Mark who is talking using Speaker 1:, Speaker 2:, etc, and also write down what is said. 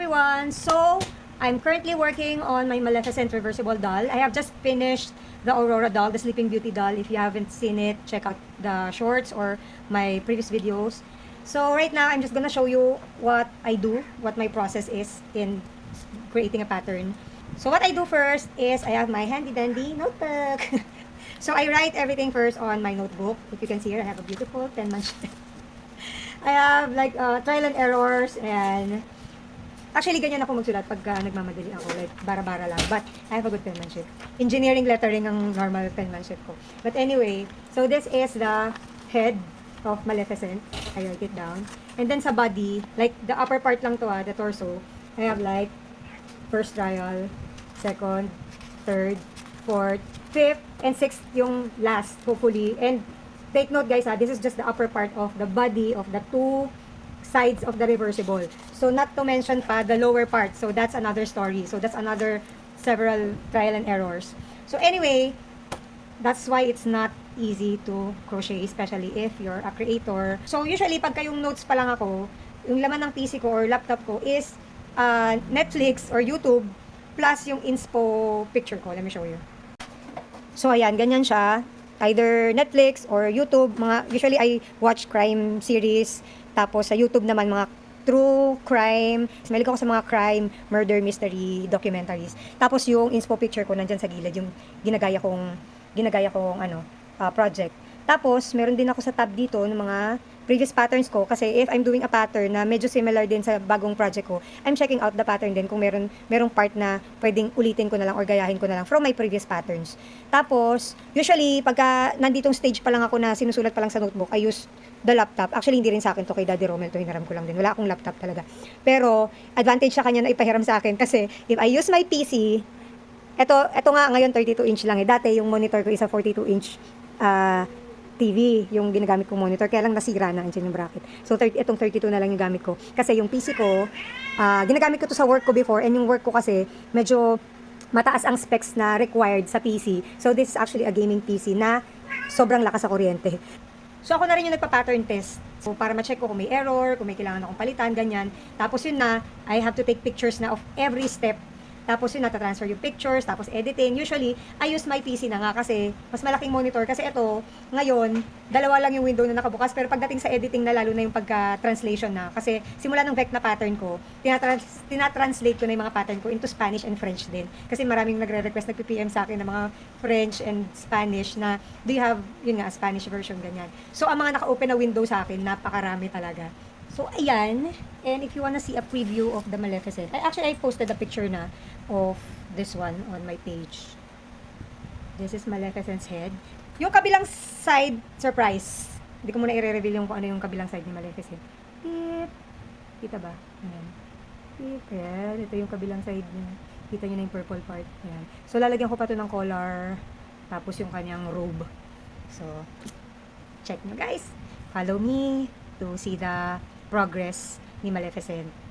Speaker 1: everyone! So, I'm currently working on my Maleficent reversible doll. I have just finished the Aurora doll, the Sleeping Beauty doll. If you haven't seen it, check out the shorts or my previous videos. So, right now, I'm just gonna show you what I do, what my process is in creating a pattern. So, what I do first is I have my handy-dandy notebook. So, I write everything first on my notebook. If you can see here, I have a beautiful penmanship. I have like trial and errors and actually ganyan ako magsulat pag nagmamadali ako, like bara-bara lang, but I have a good penmanship. Engineering lettering ang normal penmanship ko. But anyway, so this is the head of Maleficent. I write it down. And then sa body, like the upper part lang to the torso, I have like first trial, second, third, fourth, fifth, and sixth yung last, hopefully. And take note guys, this is just the upper part of the body of the two sides of the reversible. So not to mention pa the lower part. So that's another story. So that's another several trial and errors. So anyway, that's why it's not easy to crochet, especially if you're a creator. So usually pag kayong notes pa lang ako, yung laman ng PC ko or laptop ko is Netflix or YouTube plus yung inspo picture ko. Let me show you. So ayan, ganyan siya. Either Netflix or YouTube, usually I watch crime series, tapos sa YouTube naman mga true crime, mahilig ako sa mga crime, murder, mystery, documentaries. Tapos yung inspo picture ko nandyan sa gilid, yung ginagaya kong project. Tapos meron din ako sa tab dito ng mga previous patterns ko kasi if I'm doing a pattern na medyo similar din sa bagong project ko, I'm checking out the pattern din kung merong part na pwedeng ulitin ko na lang or gayahin ko na lang from my previous patterns. Tapos, usually, pagka nanditong stage pa lang ako na sinusulat pa lang sa notebook, I use the laptop. Actually, hindi rin sa akin to kay Daddy Romel to, hinaram ko lang din. Wala akong laptop talaga. Pero, advantage sa kanya na ipahiram sa akin kasi if I use my PC, ito nga ngayon 32 inch lang Dati yung monitor ko is a 42 inch TV, yung ginagamit kong monitor, kaya lang nasira na andyan yung bracket. So, itong 32 na lang yung gamit ko. Kasi yung PC ko, ginagamit ko to sa work ko before, and yung work ko kasi, medyo mataas ang specs na required sa PC. So, this is actually a gaming PC na sobrang lakas sa kuryente. So, ako na rin yung nagpa-pattern test. So, para ma-check ko kung may error, kung may kailangan akong palitan, ganyan. Tapos yun na, I have to take pictures na of every step. Tapos yun, natatransfer yung pictures, tapos editing. Usually, I use my PC na nga kasi mas malaking monitor. Kasi ito, ngayon, dalawa lang yung window na nakabukas. Pero pagdating sa editing na, lalo na yung pagka-translation na. Kasi simula ng vect na pattern ko, tinatranslate ko na yung mga pattern ko into Spanish and French din. Kasi maraming nagre-request, nagpi-PM sa akin ng mga French and Spanish na, do you have, yun nga, Spanish version, ganyan. So, ang mga naka-open na window sa akin, napakarami talaga. So, ayan. And if you wanna see a preview of the Maleficent, I posted a picture na of this one on my page. This is Maleficent's head. Yung kabilang side, surprise. Hindi ko muna i-reveal yung kung ano yung kabilang side ni Maleficent. Beep. Kita ba? Ayan. Beep. Ayan. Ito yung kabilang side niya. Kita niyo na yung purple part. Ayan. So, lalagyan ko pa to ng collar. Tapos yung kanyang robe. So, check nyo guys. Follow me to see the progress ni Maleficent.